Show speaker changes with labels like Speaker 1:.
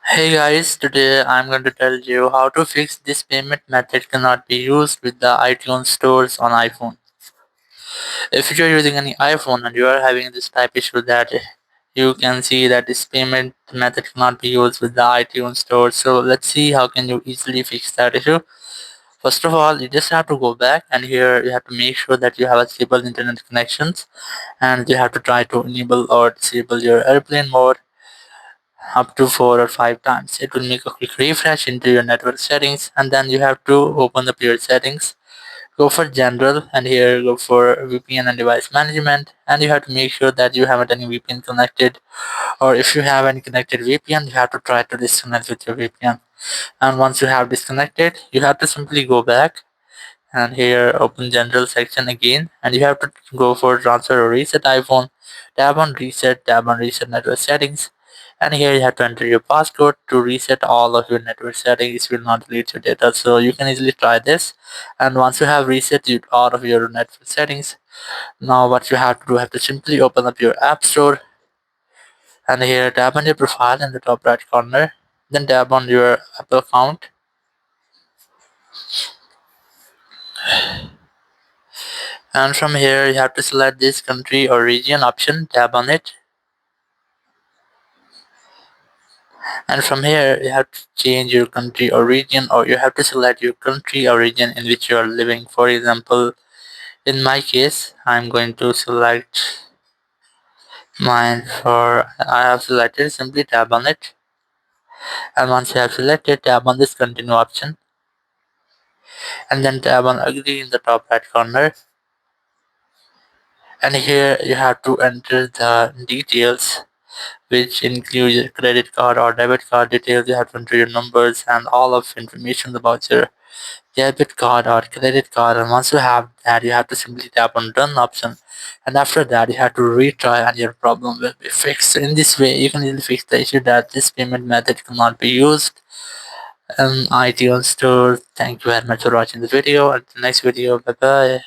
Speaker 1: Hey guys, today I'm going to tell you how to fix this payment method cannot be used with the iTunes stores on iPhone. If you're using any iPhone and you are having this type issue that you can see that this payment method cannot be used with the iTunes store. So let's see how can you easily fix that issue. First of all, you just have to go back and here you have to make sure that you have a stable internet connections and you have to try to enable or disable your airplane mode up to 4 or 5 times. It will make a quick refresh into your network settings and then you have to open up your settings. Go for general and here go for VPN and device management and you have to make sure that you haven't any VPN connected, or if you have any connected VPN you have to try to disconnect with your VPN. And once you have disconnected you have to simply go back and here open general section again and you have to go for transfer or reset iPhone. Tab on reset network settings, and here you have to enter your passcode to reset all of your network settings. It will not delete your data, so you can easily try this. And once you have reset all of your network settings, now what you have to do, have to simply open up your app store and here tap on your profile in the top right corner, then tap on your Apple account. And from here you have to select this country or region option, tap on it. And from here you have to change your country or region, or you have to select your country or region in which you are living. For example, in my case I'm going to select mine. For I have selected, simply tap on it, and once you have selected, tap on this continue option and then tap on agree in the top right corner. And here you have to enter the details which include your credit card or debit card details. You have to enter your numbers and all of information about your debit card or credit card. And once you have that, you have to simply tap on done option, and after that you have to retry and your problem will be fixed. So in this way you can easily fix the issue that this payment method cannot be used in iTunes store. Thank you very much for watching the video. Until next video, bye bye.